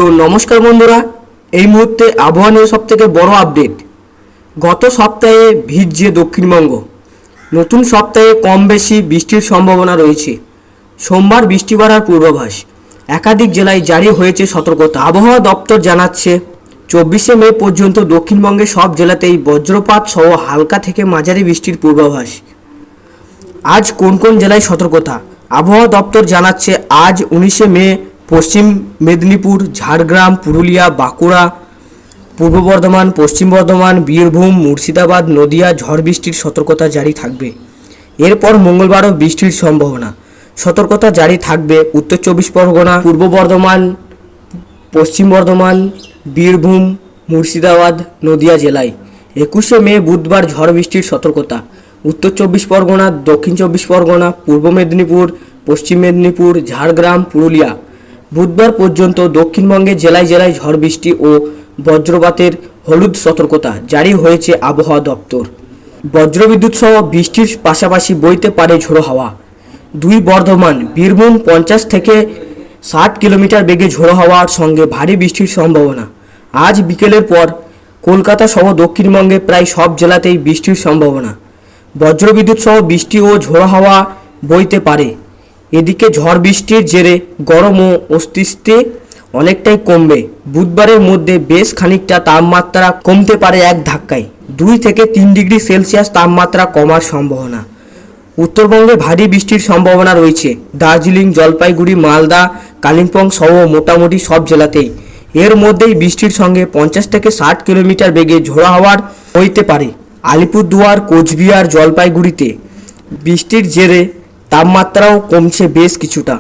তো নমস্কার বন্ধুরা, এই মুহূর্তে আবহাওয়া নিয়ে সবথেকে বড় আপডেট। গত সপ্তাহে ভিজছে দক্ষিণবঙ্গ। নতুন সপ্তাহে কম বেশি বৃষ্টির সম্ভাবনা রয়েছে। সোমবার বৃষ্টি বাড়ার পূর্বাভাস। একাধিক জেলায় জারি হয়েছে সতর্কতা। আবহাওয়া দপ্তর জানাচ্ছে 24শে মে পর্যন্ত দক্ষিণবঙ্গের সব জেলাতেই বজ্রপাত সহ হালকা থেকে মাঝারি বৃষ্টির পূর্বাভাস। আজ কোন কোন জেলায় সতর্কতা? আবহাওয়া দপ্তর জানাচ্ছে আজ 19শে মে পশ্চিম মেদিনীপুর, ঝাড়গ্রাম, পুরুলিয়া, বাঁকুড়া, পূর্ব বর্ধমান, পশ্চিম বর্ধমান, বীরভূম, মুর্শিদাবাদ, নদিয়া ঝড় বৃষ্টির সতর্কতা জারি থাকবে। এরপর মঙ্গলবারও বৃষ্টির সম্ভাবনা। সতর্কতা জারি থাকবে উত্তর 24 পরগনা, পূর্ব বর্ধমান, পশ্চিম বর্ধমান, বীরভূম, মুর্শিদাবাদ, নদিয়া জেলায়। 21শে মে বুধবার ঝড় বৃষ্টির সতর্কতা। উত্তর 24 পরগনা, দক্ষিণ 24 পরগনা, পূর্ব মেদিনীপুর, পশ্চিম মেদিনীপুর, ঝাড়গ্রাম, পুরুলিয়া। বুধবার পর্যন্ত দক্ষিণবঙ্গের জেলায় জেলায় ঝড় বৃষ্টি ও বজ্রপাতের হলুদ সতর্কতা জারি হয়েছে আবহাওয়া দপ্তর। বজ্রবিদ্যুৎ সহ বৃষ্টির পাশাপাশি বইতে পারে ঝোড়ো হাওয়া। বর্ধমান, বীরভূম 50 থেকে 60 কিলোমিটার বেগে ঝোড়ো হাওয়ার সঙ্গে ভারী বৃষ্টির সম্ভাবনা। আজ বিকেলের পর কলকাতা সহ দক্ষিণবঙ্গের প্রায় সব জেলাতেই বৃষ্টির সম্ভাবনা। বজ্রবিদ্যুৎ সহ বৃষ্টি ও ঝোড়ো হাওয়া বইতে পারে। এদিকে ঝড় বৃষ্টির জেরে গরম ও অস্বস্তি অনেকটাই কমবে। বুধবারের মধ্যে বেশ খানিকটা তাপমাত্রা কমতে পারে এক ধাক্কায়। 2 থেকে 3 ডিগ্রি সেলসিয়াস তাপমাত্রা কমার সম্ভাবনা। উত্তরবঙ্গে ভারী বৃষ্টির সম্ভাবনা রয়েছে দার্জিলিং, জলপাইগুড়ি, মালদা, কালিম্পং সহ মোটামুটি সব জেলাতেই। এর মধ্যেই বৃষ্টির সঙ্গে 50 থেকে 60 কিলোমিটার বেগে ঝোড়ো হাওয়ার বইতে পারে। আলিপুরদুয়ার, কোচবিহার, জলপাইগুড়িতে বৃষ্টির জেরে তাপমাত্রাও কমছে বেশ কিছুটা।